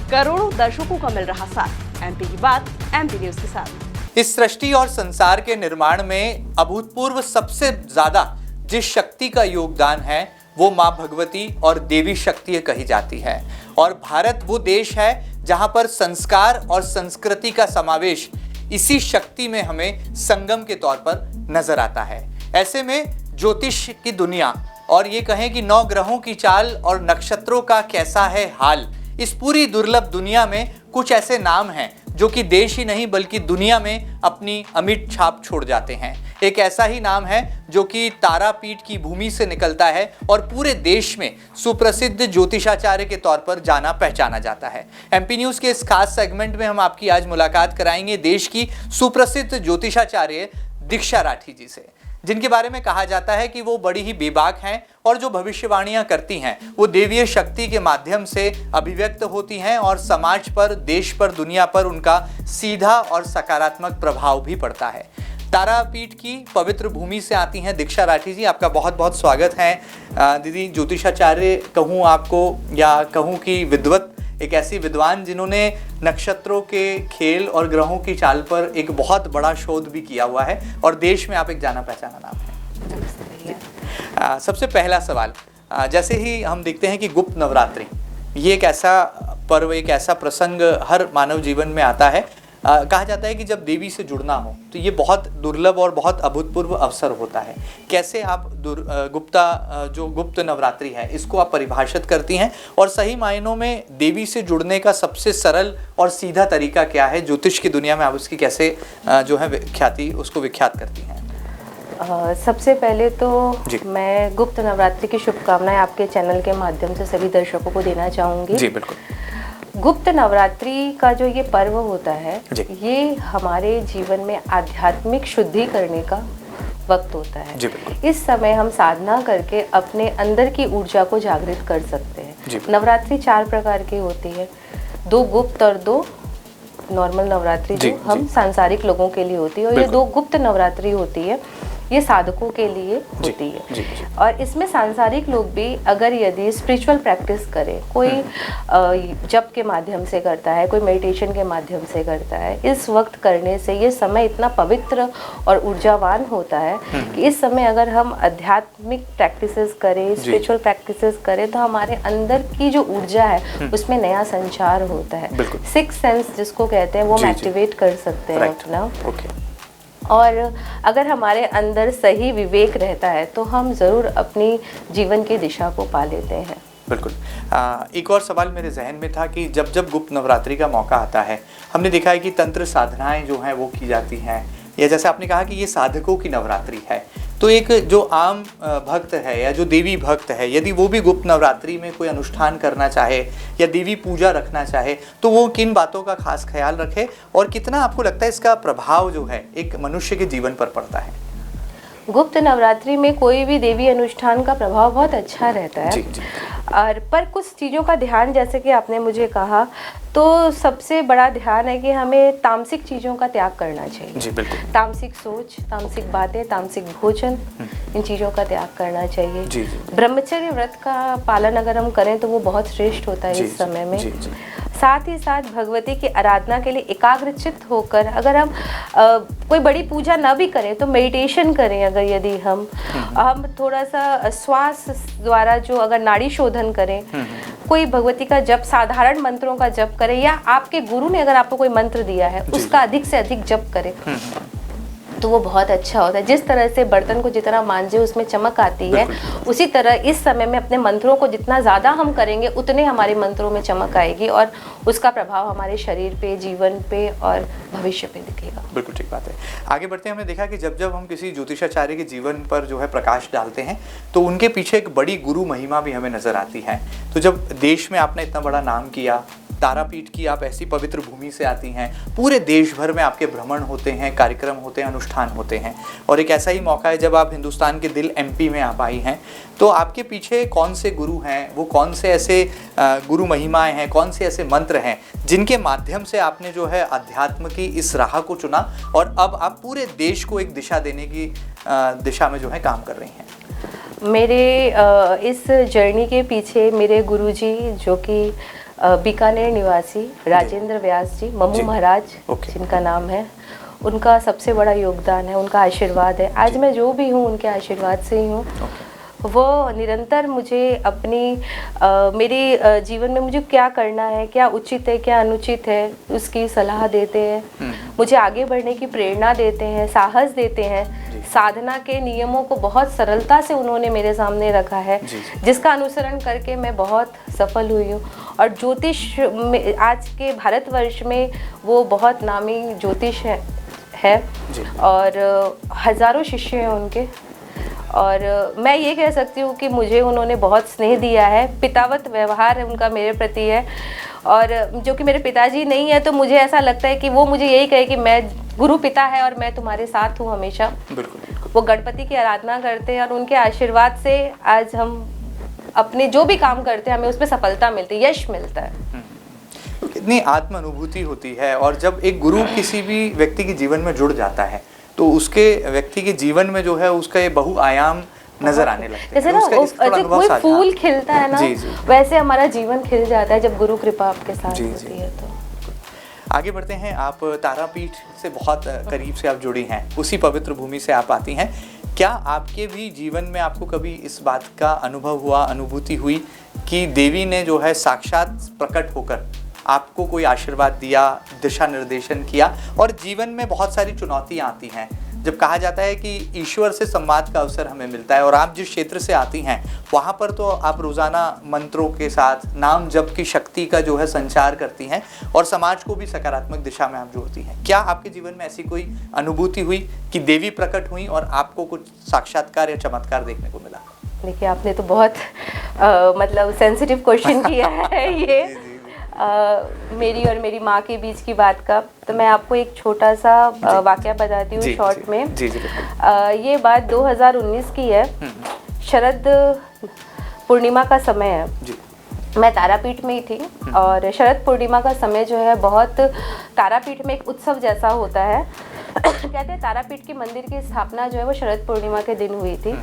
करोड़ों दर्शकों का मिल रहा साथ। एमपी की बात एमपी न्यूज के साथ। इस सृष्टि और संसार के निर्माण में अभूतपूर्व सबसे ज्यादा जिस शक्ति का योगदान है वो माँ भगवती और देवी शक्ति कही जाती है। और भारत वो देश है जहाँ पर संस्कार और संस्कृति का समावेश इसी शक्ति में हमें संगम के तौर पर नजर आता है। ऐसे में ज्योतिष की दुनिया और ये कहें कि 9 ग्रहों की चाल और नक्षत्रों का कैसा है हाल, इस पूरी दुर्लभ दुनिया में कुछ ऐसे नाम हैं जो कि देश ही नहीं बल्कि दुनिया में अपनी अमिट छाप छोड़ जाते हैं। एक ऐसा ही नाम है जो कि तारापीठ की भूमि से निकलता है और पूरे देश में सुप्रसिद्ध ज्योतिषाचार्य के तौर पर जाना पहचाना जाता है। एमपी न्यूज़ के इस खास सेगमेंट में हम आपकी आज मुलाकात कराएंगे देश की सुप्रसिद्ध ज्योतिषाचार्य दीक्षा राठी जी से, जिनके बारे में कहा जाता है कि वो बड़ी ही बेबाक हैं और जो भविष्यवाणियां करती हैं वो देवीय शक्ति के माध्यम से अभिव्यक्त होती हैं और समाज पर, देश पर, दुनिया पर उनका सीधा और सकारात्मक प्रभाव भी पड़ता है। तारापीठ की पवित्र भूमि से आती हैं दीक्षा राठी जी, आपका बहुत बहुत स्वागत है। दीदी, ज्योतिषाचार्य कहूँ आपको या कहूँ कि विद्वत, एक ऐसी विद्वान जिन्होंने नक्षत्रों के खेल और ग्रहों की चाल पर एक बहुत बड़ा शोध भी किया हुआ है और देश में आप एक जाना पहचाना नाम है। सबसे पहला सवाल, जैसे ही हम देखते हैं कि गुप्त नवरात्रि ये एक ऐसा पर्व, एक ऐसा प्रसंग हर मानव जीवन में आता है। कहा जाता है कि जब देवी से जुड़ना हो तो ये बहुत दुर्लभ और बहुत अभूतपूर्व अवसर होता है। कैसे आप गुप्त नवरात्रि है इसको आप परिभाषित करती हैं और सही मायनों में देवी से जुड़ने का सबसे सरल और सीधा तरीका क्या है? ज्योतिष की दुनिया में आप उसकी कैसे जो है विख्यात करती हैं? सबसे पहले तो मैं गुप्त नवरात्रि की शुभकामनाएं आपके चैनल के माध्यम से सभी दर्शकों को देना चाहूँगी। जी बिल्कुल। गुप्त नवरात्रि का जो ये पर्व होता है ये हमारे जीवन में आध्यात्मिक शुद्धि करने का वक्त होता है। इस समय हम साधना करके अपने अंदर की ऊर्जा को जागृत कर सकते हैं। नवरात्रि 4 प्रकार की होती है, 2 गुप्त और 2 नॉर्मल नवरात्रि जो हम सांसारिक लोगों के लिए होती है। और ये 2 गुप्त नवरात्रि होती है, ये साधकों के लिए होती है। और इसमें सांसारिक लोग भी अगर यदि स्पिरिचुअल प्रैक्टिस करें, कोई जप के माध्यम से करता है, कोई मेडिटेशन के माध्यम से करता है, इस वक्त करने से ये समय इतना पवित्र और ऊर्जावान होता है कि इस समय अगर हम आध्यात्मिक प्रैक्टिसेस करें, स्पिरिचुअल प्रैक्टिसेस करें तो हमारे अंदर की जो ऊर्जा है उसमें नया संचार होता है। 6 सेंस जिसको कहते हैं वो हम एक्टिवेट कर सकते हैं अपना। और अगर हमारे अंदर सही विवेक रहता है तो हम ज़रूर अपनी जीवन की दिशा को पा लेते हैं। बिल्कुल। एक और सवाल मेरे जहन में था कि जब गुप्त नवरात्रि का मौका आता है, हमने देखा है कि तंत्र साधनाएं जो हैं वो की जाती हैं, या जैसे आपने कहा कि ये साधकों की नवरात्रि है, तो एक जो आम भक्त है या जो देवी भक्त है, यदि वो भी गुप्त नवरात्रि में कोई अनुष्ठान करना चाहे या देवी पूजा रखना चाहे तो वो किन बातों का खास ख्याल रखे और कितना आपको लगता है इसका प्रभाव जो है एक मनुष्य के जीवन पर पड़ता है? गुप्त नवरात्रि में कोई भी देवी अनुष्ठान का प्रभाव बहुत अच्छा रहता है। और पर कुछ चीज़ों का ध्यान, जैसे कि आपने मुझे कहा, तो सबसे बड़ा ध्यान है कि हमें तामसिक चीज़ों का त्याग करना चाहिए। जी बिल्कुल। तामसिक सोच, तामसिक बातें, तामसिक भोजन, इन चीज़ों का त्याग करना चाहिए। ब्रह्मचर्य व्रत का पालन अगर हम करें तो वो बहुत श्रेष्ठ होता है इस समय में। साथ ही साथ भगवती की आराधना के लिए एकाग्रचित्त होकर अगर हम कोई बड़ी पूजा ना भी करें तो मेडिटेशन करें। अगर यदि हम थोड़ा सा श्वास द्वारा जो अगर नाड़ी शोधन करें, कोई भगवती का जप, साधारण मंत्रों का जप करें, या आपके गुरु ने अगर आपको कोई मंत्र दिया है उसका अधिक से अधिक जप करें तो वो बहुत अच्छा होता है। जिस तरह से बर्तन को जितना मांजे उसमें चमक आती है, उसी तरह इस समय में अपने मंत्रों को जितना ज़्यादा हम करेंगे उतने हमारे मंत्रों में चमक आएगी और उसका प्रभाव हमारे शरीर पे, जीवन पे और भविष्य पे दिखेगा। बिल्कुल ठीक बात है। आगे बढ़ते हैं, हमने देखा कि जब हम किसी ज्योतिषाचार्य के जीवन पर जो है प्रकाश डालते हैं तो उनके पीछे एक बड़ी गुरु महिमा भी हमें नजर आती है। तो जब देश में आपने इतना बड़ा नाम किया, तारापीठ की आप ऐसी पवित्र भूमि से आती हैं, पूरे देश भर में आपके भ्रमण होते हैं, कार्यक्रम होते हैं, अनुष्ठान होते हैं, और एक ऐसा ही मौका है जब आप हिंदुस्तान के दिल एमपी में आप आई हैं, तो आपके पीछे कौन से गुरु हैं, वो कौन से ऐसे गुरु महिमाएं हैं, कौन से ऐसे मंत्र हैं जिनके माध्यम से आपने जो है अध्यात्म की इस राह को चुना और अब आप पूरे देश को एक दिशा देने की दिशा में जो है काम कर रही हैं? मेरे इस जर्नी के पीछे मेरे गुरुजी, जो कि बीकानेर निवासी राजेंद्र व्यास जी, मम्मू महाराज जिनका नाम है, उनका सबसे बड़ा योगदान है, उनका आशीर्वाद है। आज मैं जो भी हूँ उनके आशीर्वाद से ही हूँ। वो निरंतर मुझे मेरे जीवन में मुझे क्या करना है, क्या उचित है, क्या अनुचित है, उसकी सलाह देते हैं, मुझे आगे बढ़ने की प्रेरणा देते हैं, साहस देते हैं। साधना के नियमों को बहुत सरलता से उन्होंने मेरे सामने रखा है, जिसका अनुसरण करके मैं बहुत सफल हुई हूँ। और ज्योतिष में आज के भारतवर्ष में वो बहुत नामी ज्योतिष है और हजारों शिष्य हैं उनके। और मैं ये कह सकती हूँ कि मुझे उन्होंने बहुत स्नेह दिया है, पितावत व्यवहार है उनका मेरे प्रति है। और जो कि मेरे पिताजी नहीं है, तो मुझे ऐसा लगता है कि वो मुझे यही कहे कि मैं गुरु पिता है और मैं तुम्हारे साथ हूँ हमेशा। बिल्कुल। वो गणपति की आराधना करते हैं और उनके आशीर्वाद से आज हम अपने जो भी काम करते हैं हमें उसमें सफलता मिलती है, यश मिलता है। कितनी आत्म अनुभूति होती है। और जब एक गुरु किसी भी व्यक्ति के जीवन में जुड़ जाता है तो उसके व्यक्ति के जीवन में जो है उसका ये बहुआयाम नजर आने लगता है। जैसे ना जब कोई फूल खिलता है ना, वैसे हमारा जीवन खिल जाता है जब गुरु कृपा आपके साथ होती है। तो आगे बढ़ते हैं। आप तारापीठ से बहुत करीब से आप जुड़ी हैं, उसी पवित्र भूमि से आप आती हैं। क्या आपके भी जीवन में आपको कभी इस बात का अनुभव हुआ, अनुभूति हुई कि देवी ने जो है साक्षात प्रकट होकर आपको कोई आशीर्वाद दिया, दिशा निर्देशन किया? और जीवन में बहुत सारी चुनौतियां आती हैं, जब कहा जाता है कि ईश्वर से संवाद का अवसर हमें मिलता है, और आप जिस क्षेत्र से आती हैं वहाँ पर तो आप रोज़ाना मंत्रों के साथ नाम जप की शक्ति का जो है संचार करती हैं और समाज को भी सकारात्मक दिशा में आप जोड़ती हैं। क्या आपके जीवन में ऐसी कोई अनुभूति हुई कि देवी प्रकट हुई और आपको कुछ साक्षात्कार या चमत्कार देखने को मिला? देखिए, आपने तो बहुत मतलब सेंसिटिव क्वेश्चन किया है ये मेरी और मेरी माँ के बीच की बात का। तो मैं आपको एक छोटा सा वाकया बताती हूँ शॉर्ट में। ये बात 2019 की है, शरद पूर्णिमा का समय है। मैं तारापीठ में ही थी और शरद पूर्णिमा का समय जो है बहुत तारापीठ में एक उत्सव जैसा होता है। कहते हैं तारापीठ के मंदिर की स्थापना जो है वो शरद पूर्णिमा के दिन हुई थी।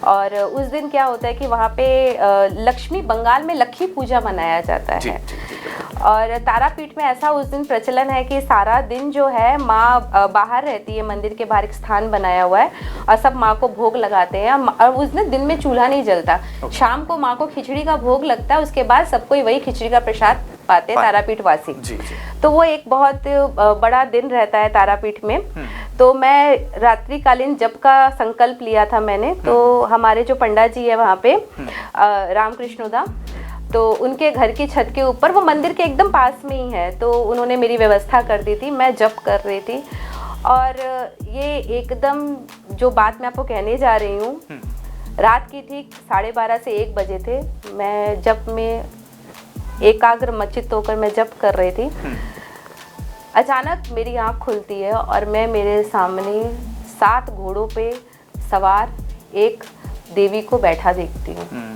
और उस दिन क्या होता है कि वहाँ पे लक्ष्मी, बंगाल में लक्ष्मी पूजा मनाया जाता है। और तारापीठ में ऐसा उस दिन प्रचलन है कि सारा दिन जो है माँ बाहर रहती है, मंदिर के बाहर एक स्थान बनाया हुआ है और सब माँ को भोग लगाते हैं। और उस दिन में चूल्हा नहीं जलता, शाम को माँ को खिचड़ी का भोग लगता है, उसके बाद सब कोई वही खिचड़ी का प्रसाद पाते हैं तारापीठ वासी। तो वो एक बहुत बड़ा दिन रहता है तारापीठ में। तो मैं रात्रिकालीन जप का संकल्प लिया था मैंने। तो हमारे जो पंडित जी है वहाँ पे रामकृष्णदा, तो उनके घर की छत के ऊपर, वो मंदिर के एकदम पास में ही है, तो उन्होंने मेरी व्यवस्था कर दी थी। मैं जप कर रही थी और ये एकदम जो बात मैं आपको कहने जा रही हूँ, रात की ठीक 12:30 से 1 बजे थे। मैं जप में एकाग्र मचित होकर मैं जप कर रही थी। अचानक मेरी आँख खुलती है और मैं मेरे सामने 7 घोड़ों पे सवार एक देवी को बैठा देखती हूँ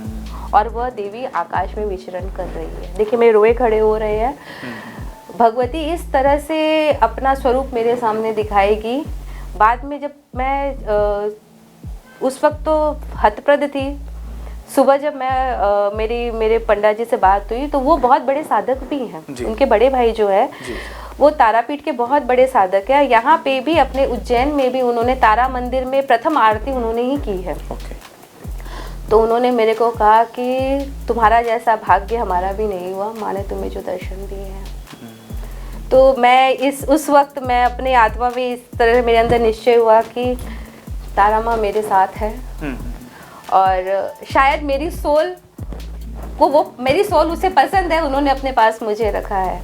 और वह देवी आकाश में विचरण कर रही है। देखिए, मेरे रोए खड़े हो रहे हैं। भगवती इस तरह से अपना स्वरूप मेरे सामने दिखाएगी। बाद में जब मैं उस वक्त तो हतप्रद थी, सुबह जब मैं मेरे पंडित जी से बात हुई तो वो बहुत बड़े साधक भी हैं। उनके बड़े भाई जो है वो तारापीठ के बहुत बड़े साधक है। यहाँ पे भी अपने उज्जैन में भी उन्होंने तारा मंदिर में प्रथम आरती उन्होंने ही की है। तो उन्होंने मेरे को कहा कि तुम्हारा जैसा भाग्य हमारा भी नहीं हुआ, माँ ने तुम्हें जो दर्शन दिए हैं। तो मैं उस वक्त मैं अपने आत्मा में इस तरह मेरे अंदर निश्चय हुआ कि तारा माँ मेरे साथ है और शायद मेरी सोल उसे पसंद है, उन्होंने अपने पास मुझे रखा है।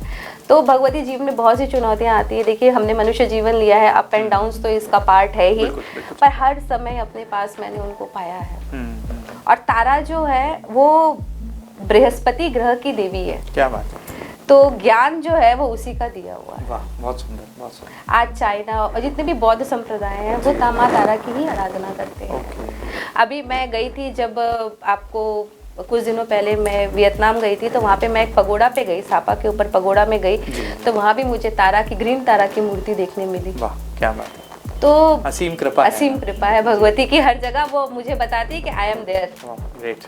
तो भगवती जीवन में बहुत सी चुनौतियाँ आती है। देखिए, हमने मनुष्य जीवन लिया है, अप एंड डाउन्स तो इसका पार्ट है ही, पर हर समय अपने पास मैंने उनको पाया है। और तारा जो है वो बृहस्पति ग्रह की देवी है। क्या बात है। तो ज्ञान जो है वो उसी का दिया हुआ है। वाह, बहुत सुंदर, बहुत सुंदर। आज चाइना और जितने भी बौद्ध संप्रदाय हैं वो माँ तारा की ही आराधना करते हैं। अभी मैं गई थी, जब आपको कुछ दिनों पहले मैं वियतनाम गई थी, तो वहाँ पे मैं एक पगोड़ा पे गई, सापा के ऊपर पगोड़ा में गई, तो वहाँ भी मुझे ग्रीन तारा की मूर्ति देखने मिली। वाह, क्या बात है। तो असीम कृपा है भगवती की, हर जगह वो मुझे बताती है कि आई एम देयर। ग्रेट।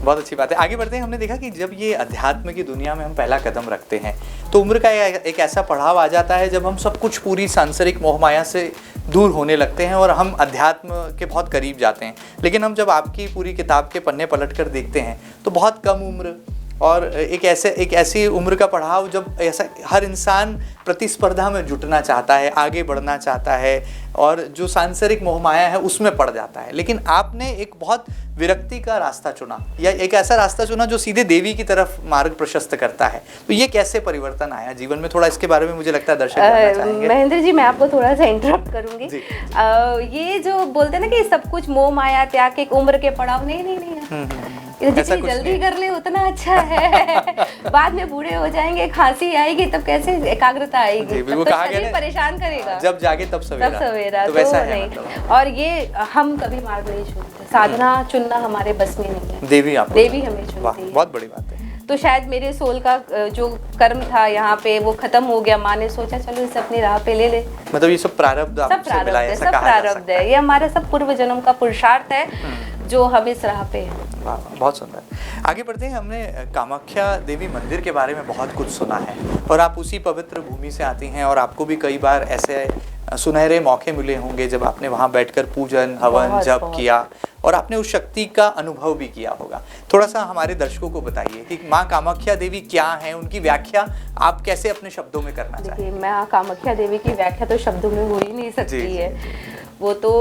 बहुत अच्छी बात है। आगे बढ़ते हैं। हमने देखा कि जब ये अध्यात्म की दुनिया में हम पहला कदम रखते हैं तो उम्र का एक ऐसा पड़ाव आ जाता है जब हम सब कुछ पूरी सांसारिक मोहमाया से दूर होने लगते हैं और हम अध्यात्म के बहुत करीब जाते हैं। लेकिन हम जब आपकी पूरी किताब के पन्ने पलट कर देखते हैं तो बहुत कम उम्र और एक ऐसी उम्र का पड़ाव जब ऐसा हर इंसान प्रतिस्पर्धा में जुटना चाहता है, आगे बढ़ना चाहता है और जो सांसारिक मोहमाया है उसमें पड़ जाता है। लेकिन आपने एक बहुत विरक्ति का रास्ता चुना या एक ऐसा रास्ता चुना जो सीधे देवी की तरफ मार्ग प्रशस्त करता है। तो ये कैसे परिवर्तन आया जीवन में, थोड़ा इसके बारे में मुझे लगता है दर्शक जानना चाहेंगे। महेंद्र जी, मैं आपको थोड़ा सा इंटरप्ट करूंगी। ये जो बोलते हैं ना कि सब कुछ मोह माया त्याग के एक उम्र के पड़ाव, नहीं जितनी जल्दी कर ले उतना अच्छा है। बाद में बूढ़े हो जाएंगे, खांसी आएगी, तब कैसे एकाग्रता आएगी, तब तो शरीर परेशान करेगा। जब जागे तब सवेरा तो वैसा है नहीं। और ये हम कभी मार्ग नहीं छूटते, साधना चुनना हमारे बस में नहीं है, देवी हमें चुनती है। बहुत बड़ी बात है। तो शायद मेरे सोल का जो कर्म था यहाँ पे वो खत्म हो गया। माँ ने सोचा चलो इसे अपनी राह पे ले ले। मतलब ये सब प्रारब्ध सब प्रारब्ध है, ये हमारा सब पूर्व जन्म का पुरुषार्थ है जो हम इस राह पे है। बहुत सुंदर। आगे बढ़ते हैं। हमने कामाख्या देवी मंदिर के बारे में बहुत कुछ सुना है और आप उसी पवित्र भूमि से आती हैं और आपको भी कई बार ऐसे सुनहरे मौके मिले होंगे जब आपने वहाँ बैठकर पूजन हवन जप किया और आपने उस शक्ति का अनुभव भी किया होगा। थोड़ा सा हमारे दर्शकों को बताइए कि माँ कामाख्या देवी क्या है, उनकी व्याख्या आप कैसे अपने शब्दों में करना चाहते हैं। माँ कामाख्या देवी की व्याख्या तो शब्दों में हो ही नहीं सकती है। वो तो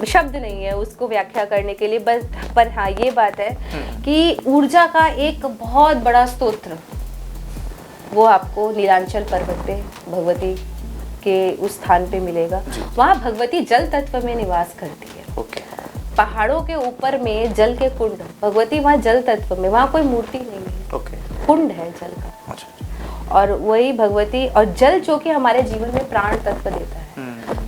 शब्द नहीं है उसको व्याख्या करने के लिए, बस पर हाँ ये बात है कि ऊर्जा का एक बहुत बड़ा स्तोत्र वो आपको नीलांचल पर्वत पे भगवती के उस स्थान पे मिलेगा। वहाँ भगवती जल तत्व में निवास करती है। पहाड़ों के ऊपर में जल के कुंड, भगवती वहाँ जल तत्व में, वहाँ कोई मूर्ति नहीं है, कुंड है जल का। और वही भगवती, और जल जो कि हमारे जीवन में प्राण तत्व देता है,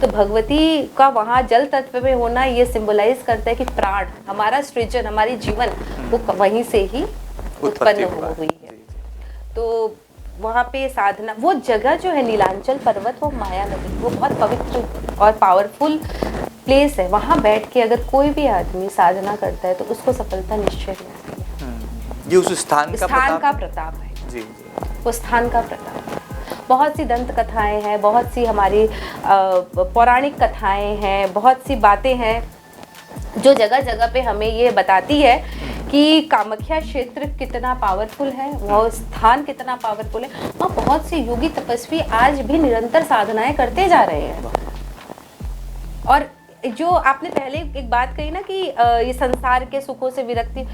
तो भगवती का वहाँ जल तत्व में होना ये सिंबलाइज करता है कि प्राण, हमारा सृजन, हमारी जीवन वो वहीं से ही उत्पन्न हुई है। तो वहाँ पे साधना, वो जगह जो है नीलांचल पर्वत, वो माया नदी, वो बहुत पवित्र और पावरफुल प्लेस है। वहाँ बैठ के अगर कोई भी आदमी साधना करता है तो उसको सफलता निश्चय मिलती है। ये उस स्थान का प्रताप है। जी। वो स्थान का प्रताप है। बहुत सी दंत कथाएं हैं, बहुत सी हमारी पौराणिक कथाएं हैं, बहुत सी बातें हैं जो जगह जगह पे हमें ये बताती है कि कामाख्या क्षेत्र कितना पावरफुल है, वो स्थान कितना पावरफुल है। वहाँ बहुत से योगी तपस्वी आज भी निरंतर साधनाएं करते जा रहे हैं। और जो आपने पहले एक बात कही ना कि ये संसार के सुखों से विरक्ति,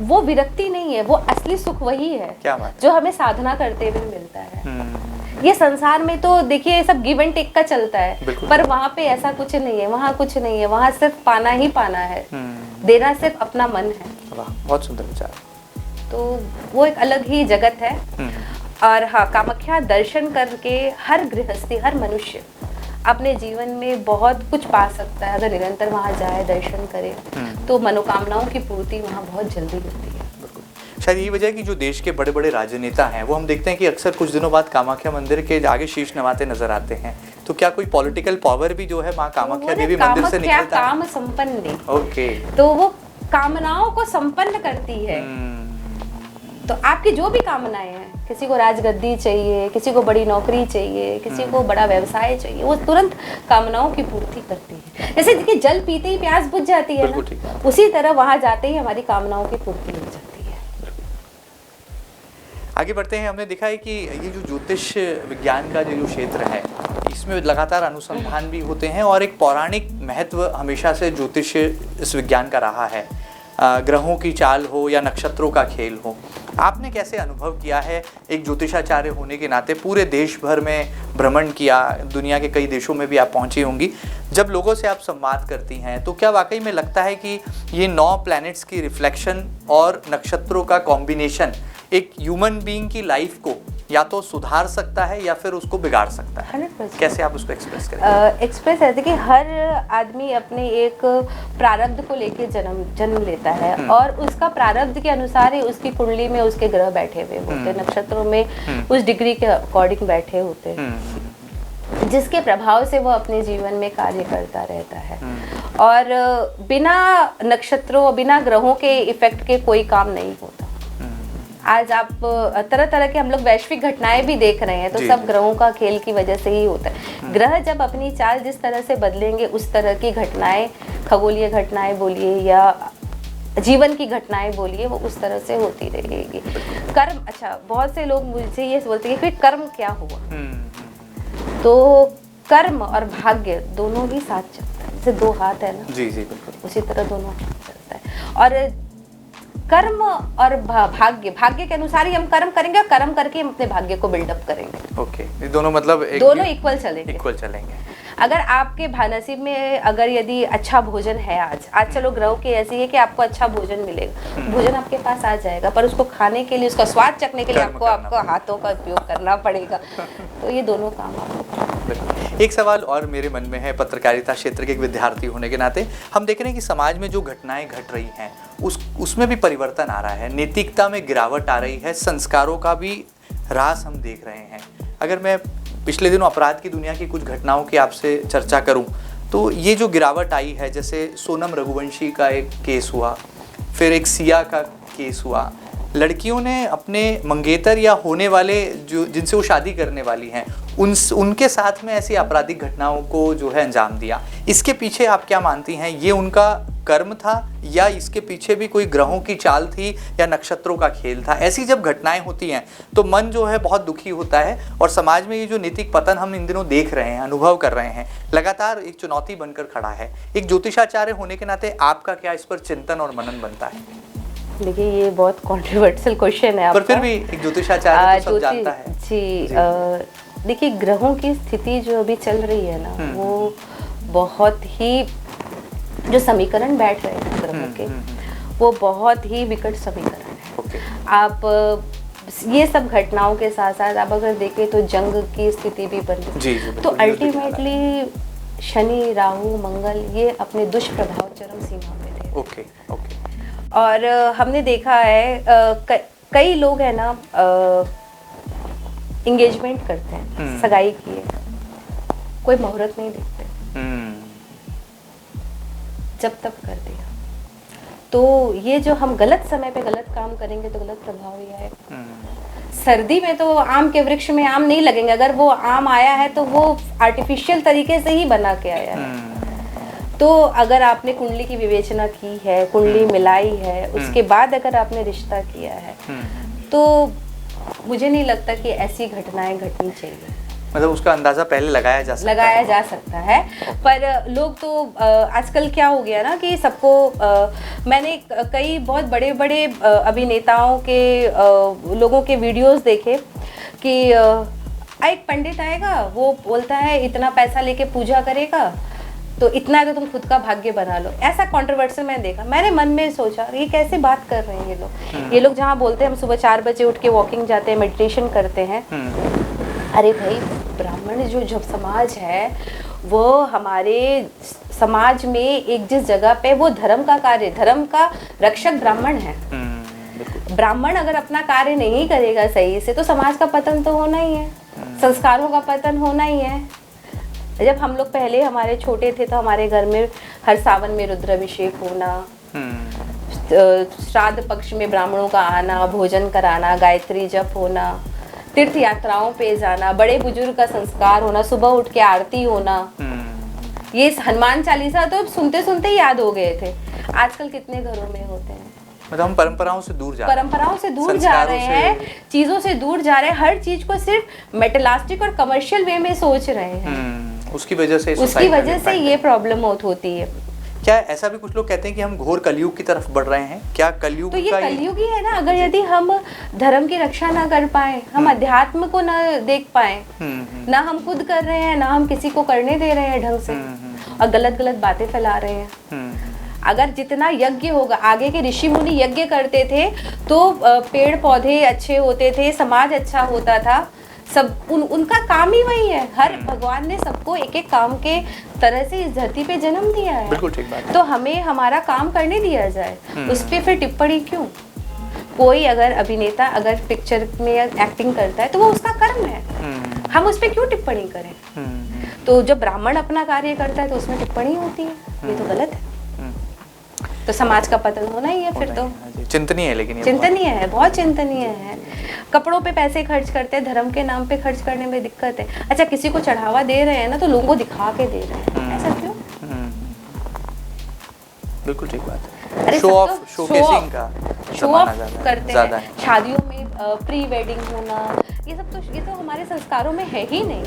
वो विरक्ति नहीं है, वो असली सुख वही है जो हमें साधना करते हुए मिलता है। ये संसार में तो देखिए सब गिव एंड टेक का चलता है, पर वहाँ पे ऐसा कुछ नहीं है, वहाँ कुछ नहीं है, वहाँ सिर्फ पाना ही पाना है, देना सिर्फ अपना मन है। बहुत सुंदर विचार। तो वो एक अलग ही जगत है। और हाँ, कामाख्या दर्शन करके हर गृहस्थी, हर मनुष्य अपने जीवन में बहुत कुछ पा सकता है अगर निरंतर वहाँ जाए, दर्शन करे, तो मनोकामनाओं की पूर्ति वहाँ बहुत जल्दी होती है। शायद यही वजह है कि जो देश के बड़े बड़े राजनेता हैं वो हम देखते हैं कि अक्सर कुछ दिनों बाद कामाख्या मंदिर के आगे शीश नवाते नजर आते हैं। तो क्या कोई पॉलिटिकल पावर भी जो है माँ कामाख्या देवी मंदिर से निकलता है? काम संपन्न, तो वो कामनाओं को संपन्न करती है। तो आपकी जो भी कामनाएं हैं, किसी को राजगद्दी चाहिए, किसी को बड़ी नौकरी चाहिए, किसी को बड़ा व्यवसाय चाहिए, वो तुरंत कामनाओं की पूर्ति करती है। जैसे देखिए जल पीते ही प्यास बुझ जाती है ना, उसी तरह वहां जाते ही हमारी कामनाओं की पूर्ति हो जाती है। आगे बढ़ते हैं। हमने देखा है कि ये जो ज्योतिष विज्ञान का जो क्षेत्र है इसमें लगातार अनुसंधान भी होते हैं और एक पौराणिक महत्व हमेशा से ज्योतिष इस विज्ञान का रहा है। ग्रहों की चाल हो या नक्षत्रों का खेल हो, आपने कैसे अनुभव किया है एक ज्योतिषाचार्य होने के नाते? पूरे देश भर में भ्रमण किया, दुनिया के कई देशों में भी आप पहुंची होंगी। जब लोगों से आप संवाद करती हैं तो क्या वाकई में लगता है कि ये 9 प्लैनेट्स की रिफ्लेक्शन और नक्षत्रों का कॉम्बिनेशन एक ह्यूमन बीइंग की लाइफ को या तो सुधार सकता है या फिर उसको बिगाड़ सकता है? 100%। कैसे आप उसको एक्सप्रेस करेंगे? एक्सप्रेस ऐसे कि हर आदमी अपने एक प्रारब्ध को लेके जन्म लेता है और उसका प्रारब्ध के अनुसार ही उसकी कुंडली में उसके ग्रह बैठे हुए होते हैं, नक्षत्रों में उस डिग्री के अकॉर्डिंग बैठे होते हैं। जिसके प्रभाव से वो अपने जीवन में कार्य करता रहता है। और बिना नक्षत्रों, बिना ग्रहों के इफेक्ट के कोई काम नहीं होता। आज आप तरह तरह के हम लोग वैश्विक घटनाएं भी देख रहे हैं, तो सब ग्रहों का खेल की वजह से ही होता है। ग्रह जब अपनी चाल जिस तरह से बदलेंगे, उस तरह की घटनाएं, खगोलीय घटनाएं बोलिए या जीवन की घटनाएं बोलिए, वो उस तरह से होती रहेगी। कर्म, अच्छा, बहुत से लोग मुझे ये बोलते हैं कि फिर कर्म क्या हुआ? तो कर्म और भाग्य दोनों ही साथ चलता है, जैसे दो हाथ है ना, जी जी बिल्कुल, उसी तरह दोनों हाथ चलता है। और कर्म और भाग्य, भाग्य के अनुसार ही हम कर्म करेंगे और कर्म करके हम अपने भाग्य को बिल्डअप करेंगे। ओके, दोनों मतलब दोनों इक्वल चलेंगे। इक्वल चलेंगे। अगर आपके नसीब में अगर यदि अच्छा भोजन है, आज चलो ग्रहों की ऐसी है कि आपको अच्छा भोजन मिलेगा, भोजन आपके पास आ जाएगा, पर उसको खाने के लिए, उसका स्वाद चखने के लिए आपको हाथों का उपयोग करना पड़ेगा। तो ये दोनों काम आपको। एक सवाल और मेरे मन में है, पत्रकारिता क्षेत्र के एक विद्यार्थी होने के नाते हम देख रहे हैं कि समाज में जो घटनाएं घट रही हैं उसमें भी परिवर्तन आ रहा है, नैतिकता में गिरावट आ रही है, संस्कारों का भी ह्रास हम देख रहे हैं। अगर मैं पिछले दिनों अपराध की दुनिया की कुछ घटनाओं की आपसे चर्चा करूं तो ये जो गिरावट आई है, जैसे सोनम रघुवंशी का एक केस हुआ, फिर एक सिया का केस हुआ, लड़कियों ने अपने मंगेतर या होने वाले जो जिनसे वो शादी करने वाली हैं उनके साथ में ऐसी आपराधिक घटनाओं को जो है अंजाम दिया। इसके पीछे आप क्या मानती हैं, ये उनका कर्म था या इसके पीछे भी कोई ग्रहों की चाल थी या नक्षत्रों का खेल था? ऐसी जब घटनाएं होती हैं तो मन जो है बहुत दुखी होता है और समाज में ये जो नैतिक पतन हम इन दिनों देख रहे हैं, अनुभव कर रहे हैं, लगातार एक चुनौती बनकर खड़ा है। एक ज्योतिषाचार्य होने के नाते आपका क्या इस पर चिंतन और मनन बनता है? देखिए, ये बहुत कॉन्ट्रोवर्शियल क्वेश्चन है आपका, पर फिर भी एक ज्योतिषाचार्य तो सब जानता है। जी, देखिए, ग्रहों की स्थिति जो अभी चल रही है ना, वो बहुत ही, जो समीकरण बैठ रहे हैं ग्रहों के, वो बहुत ही विकट समीकरण है। आप ये सब घटनाओं के साथ साथ आप अगर देखें तो जंग की स्थिति भी बन रही है। तो अल्टीमेटली शनि, राहु, मंगल ये अपने दुष्प्रभाव चरम सीमा पे थे। ओके। और हमने देखा है कई लोग है ना इंगेजमेंट करते हैं, सगाई किए, कोई मुहूर्त नहीं देखते, जब तब कर दिया। तो ये जो हम गलत समय पे गलत काम करेंगे तो गलत प्रभाव ही आएगा। सर्दी में तो आम के वृक्ष में आम नहीं लगेंगे, अगर वो आम आया है तो वो आर्टिफिशियल तरीके से ही बना के आया है। तो अगर आपने कुंडली की विवेचना की है, कुंडली मिलाई है, उसके बाद अगर आपने रिश्ता किया है, तो मुझे नहीं लगता कि ऐसी घटनाएं घटनी चाहिए। मतलब उसका अंदाजा पहले लगाया जा सकता है। पर लोग तो आजकल क्या हो गया ना कि सबको मैंने कई बहुत बड़े बड़े अभिनेताओं के लोगों के वीडियोस देखे कि एक पंडित आएगा, वो बोलता है इतना पैसा लेके पूजा करेगा तो इतना है तो तुम खुद का भाग्य बना लो। ऐसा कंट्रोवर्सी मैंने देखा, मैंने मन में सोचा ये कैसे बात कर रहे हैं ये लोग जहाँ बोलते हैं हम सुबह 4 बजे उठ के वॉकिंग जाते हैं, मेडिटेशन करते हैं। अरे भाई, ब्राह्मण जो समाज है वो हमारे समाज में एक जिस जगह पे वो धर्म का कार्य, धर्म का रक्षक ब्राह्मण है। ब्राह्मण अगर अपना कार्य नहीं करेगा सही से तो समाज का पतन तो होना ही है, संस्कारों का पतन होना ही है। जब हम लोग पहले हमारे छोटे थे तो हमारे घर में हर सावन में रुद्राभिषेक होना, श्राद्ध पक्ष में ब्राह्मणों का आना, भोजन कराना, गायत्री जप होना, तीर्थ यात्राओं पे जाना, बड़े बुजुर्ग का संस्कार होना, सुबह उठ के आरती होना, ये हनुमान चालीसा तो सुनते सुनते ही याद हो गए थे। आजकल कितने घरों में होते हैं? मतलब हम परंपराओं से दूर जा रहे हैं, चीजों से दूर जा रहे हैं, हर चीज को सिर्फ मेटलिस्टिक और कमर्शियल वे में सोच रहे हैं। उसकी वजह से ये प्रॉब्लम होती है। क्या ऐसा भी कुछ लोग कहते हैं कि हम घोर कलयुग की तरफ बढ़ रहे हैं? क्या कलयुग? तो ये कलयुग ही है ना। अगर यदि हम धर्म की रक्षा ना कर पाए, हम अध्यात्म को ना देख पाए, ना हम खुद कर रहे हैं, ना हम किसी को करने दे रहे हैं ढंग से, और गलत गलत बातें फैला रहे हैं। अगर जितना यज्ञ होगा, आगे के ऋषि मुनि यज्ञ करते थे तो पेड़ पौधे अच्छे होते थे, समाज अच्छा होता था, सब उनका काम ही वही है। हर भगवान ने सबको एक एक काम के तरह से इस धरती पे जन्म दिया है। बिल्कुल ठीक बात है। तो हमें हमारा काम करने दिया जाए, उस पे फिर टिप्पणी क्यों? कोई अगर अभिनेता अगर पिक्चर में एक्टिंग करता है तो वो उसका कर्म है। हम उस पर क्यों टिप्पणी करें? तो जब ब्राह्मण अपना कार्य करता है तो उसमें टिप्पणी होती है, ये तो गलत है। तो समाज का पतन होना ही है फिर तो। चिंतनीय है, लेकिन चिंतनीय है, बहुत चिंतनीय है। कपड़ों पे पैसे खर्च करते हैं, धर्म के नाम पे खर्च करने में दिक्कत है। अच्छा, किसी को चढ़ावा दे रहे हैं ना तो लोगों को दिखा के दे रहे हैं, ऐसा क्यों? बिल्कुल ठीक बात है। अरे शो ऑफ करते हैं, शादियों में प्री वेडिंग होना, ये तो हमारे संस्कारों में है ही नहीं।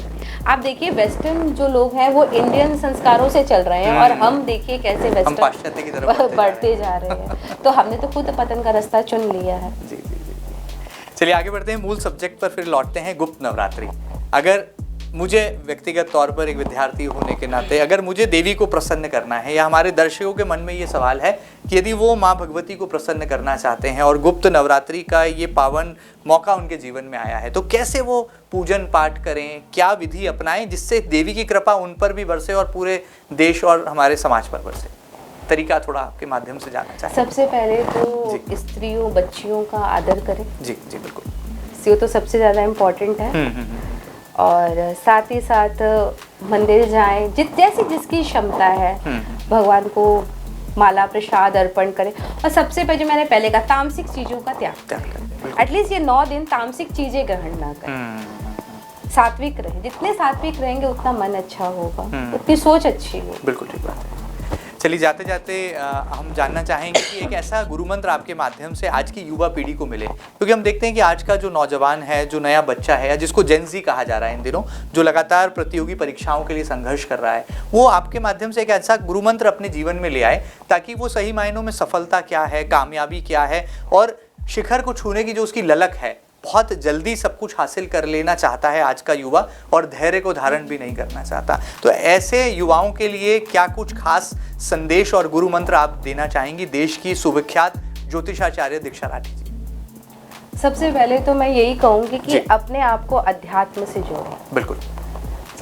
आप देखिए वेस्टर्न जो लोग हैं वो इंडियन संस्कारों से चल रहे हैं और हम देखिए कैसे वेस्टर्न पाश्चात्य की तरफ बढ़ते जा रहे हैं। तो हमने तो खुद पतन का रास्ता चुन लिया है। जी। चलिए आगे बढ़ते हैं, मूल सब्जेक्ट पर फिर लौटते हैं। गुप्त नवरात्रि। अगर मुझे व्यक्तिगत तौर पर एक विद्यार्थी होने के नाते अगर मुझे देवी को प्रसन्न करना है, या हमारे दर्शकों के मन में ये सवाल है कि यदि वो माँ भगवती को प्रसन्न करना चाहते हैं और गुप्त नवरात्रि का ये पावन मौका उनके जीवन में आया है, तो कैसे वो पूजन पाठ करें, क्या विधि अपनाएं जिससे देवी की कृपा उन पर भी बरसे और पूरे देश और हमारे समाज पर बरसे? तरीका थोड़ा आपके माध्यम से जानना चाहें। सबसे पहले तो स्त्रियों बच्चियों का आदर करें। जी बिल्कुल, ये तो सबसे ज़्यादा इम्पोर्टेंट है। और साथ ही साथ मंदिर जाएं, जैसी जिसकी क्षमता है, भगवान को माला प्रसाद अर्पण करें। और सबसे पहले जो मैंने पहले कहा, तामसिक चीज़ों का त्याग करें। एटलीस्ट ये 9 दिन तामसिक चीज़ें ग्रहण ना करें, सात्विक रहें। जितने सात्विक रहेंगे उतना मन अच्छा होगा, उतनी सोच अच्छी होगी। बिल्कुल ठीक बात है। चलिए जाते जाते हम जानना चाहेंगे कि एक ऐसा गुरु मंत्र आपके माध्यम से आज की युवा पीढ़ी को मिले, क्योंकि हम देखते हैं कि आज का जो नौजवान है, जो नया बच्चा है, या जिसको जेनजी कहा जा रहा है इन दिनों, जो लगातार प्रतियोगी परीक्षाओं के लिए संघर्ष कर रहा है, वो आपके माध्यम से एक ऐसा गुरु मंत्र अपने जीवन में ले आए ताकि वो सही मायनों में सफलता क्या है, कामयाबी क्या है और शिखर को छूने की जो उसकी ललक है, बहुत जल्दी सब कुछ हासिल कर लेना चाहता है आज का युवा और धैर्य को धारण भी नहीं करना चाहता, तो ऐसे युवाओं के लिए क्या कुछ खास संदेश और गुरु मंत्र आप देना चाहेंगी देश की सुविख्यात ज्योतिषाचार्य दीक्षा राठी जी? सबसे पहले तो मैं यही कहूँगी कि अपने आप को अध्यात्म से जोड़ें। बिल्कुल,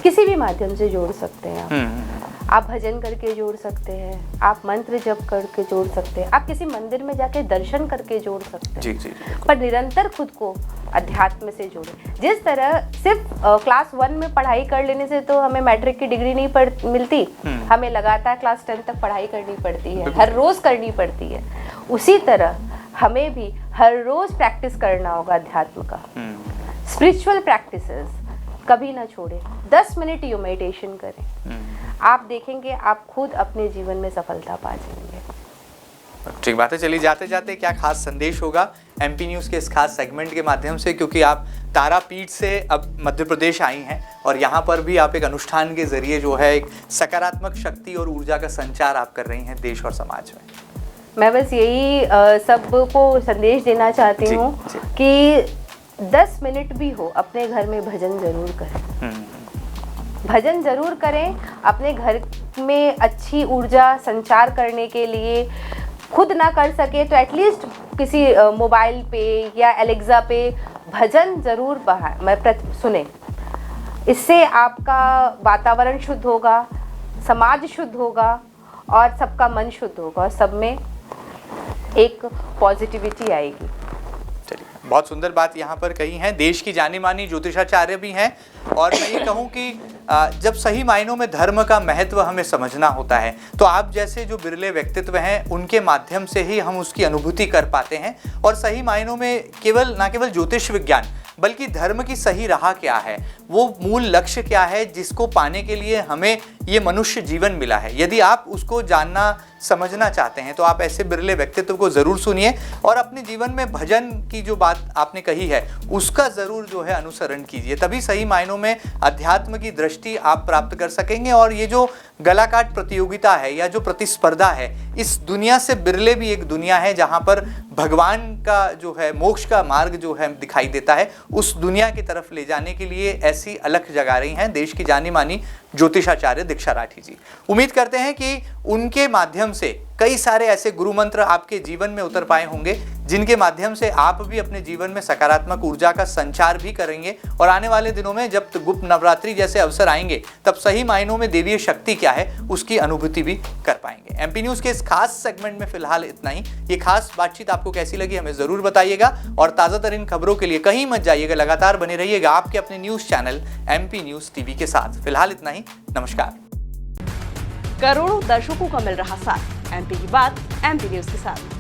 किसी भी माध्यम से जोड़ सकते हैं आप भजन करके जोड़ सकते हैं, आप मंत्र जप करके जोड़ सकते हैं, आप किसी मंदिर में जाके दर्शन करके जोड़ सकते हैं। जी। पर निरंतर खुद को अध्यात्म से जोड़ें। जिस तरह सिर्फ क्लास 1 में पढ़ाई कर लेने से तो हमें मैट्रिक की डिग्री नहीं मिलती, हमें लगातार क्लास 10 तक पढ़ाई करनी पड़ती है, हर रोज करनी पड़ती है। उसी तरह हमें भी हर रोज प्रैक्टिस करना होगा अध्यात्म का। स्पिरिचुअल प्रैक्टिसेस कभी ना छोड़ें। 10 मिनट यू मेडिटेशन करें, आप देखेंगे आप खुद अपने जीवन में सफलता पा जाएंगे। ठीक बात है। चलिए जाते जाते क्या खास संदेश होगा एमपी न्यूज़ के इस खास सेगमेंट के माध्यम से, क्योंकि आप तारापीठ से अब मध्य प्रदेश आई हैं और यहाँ पर भी आप एक अनुष्ठान के जरिए जो है एक सकारात्मक शक्ति और ऊर्जा का संचार आप कर रही हैं देश और समाज में। मैं बस यही सबको संदेश देना चाहती हूँ कि 10 मिनट भी हो अपने घर में भजन जरूर करें। भजन जरूर करें अपने घर में अच्छी ऊर्जा संचार करने के लिए। खुद ना कर सके तो एटलीस्ट किसी मोबाइल पे या एलेक्सा पे भजन जरूर सुने। इससे आपका वातावरण शुद्ध होगा, समाज शुद्ध होगा और सबका मन शुद्ध होगा और सब में एक पॉजिटिविटी आएगी। चलिए, बहुत सुंदर बात यहाँ पर कही है। देश की जानी मानी ज्योतिषाचार्य भी हैं और मैं ये कहूँ कि जब सही मायनों में धर्म का महत्व हमें समझना होता है तो आप जैसे जो बिरले व्यक्तित्व हैं उनके माध्यम से ही हम उसकी अनुभूति कर पाते हैं और सही मायनों में ना केवल ज्योतिष विज्ञान बल्कि धर्म की सही राह क्या है, वो मूल लक्ष्य क्या है जिसको पाने के लिए हमें ये मनुष्य जीवन मिला है। यदि आप उसको जानना समझना चाहते हैं तो आप ऐसे बिरले व्यक्तित्व को ज़रूर सुनिए और अपने जीवन में भजन की जो बात आपने कही है उसका ज़रूर जो है अनुसरण कीजिए, तभी सही मायनों में अध्यात्म की दृष्टि आप प्राप्त कर सकेंगे। और ये जो गलाकाट प्रतियोगिता है या जो प्रतिस्पर्धा है, इस दुनिया से बिरले भी एक दुनिया है जहाँ पर भगवान का जो है मोक्ष का मार्ग जो है दिखाई देता है, उस दुनिया की तरफ ले जाने के लिए ऐसी अलख जगा रही हैं देश की जानी मानी ज्योतिषाचार्य दीक्षा राठी जी। उम्मीद करते हैं कि उनके माध्यम से कई सारे ऐसे गुरु मंत्र आपके जीवन में उतर पाए होंगे जिनके माध्यम से आप भी अपने जीवन में सकारात्मक ऊर्जा का संचार भी करेंगे और आने वाले दिनों में जब गुप्त नवरात्रि जैसे अवसर आएंगे तब सही मायनों में देवीय शक्ति क्या है उसकी अनुभूति भी कर पाएंगे। एमपी न्यूज के इस खास सेगमेंट में फिलहाल इतना ही। ये खास बातचीत आपको कैसी लगी हमें जरूर बताइएगा और ताजा तरीन खबरों के लिए कहीं मत जाइएगा, लगातार बने रहिएगा आपके अपने news channel MP news TV के साथ। फिलहाल इतना ही, नमस्कार। करोड़ों दर्शकों का मिल रहा साथ, एमपी की बात एमपी न्यूज के साथ।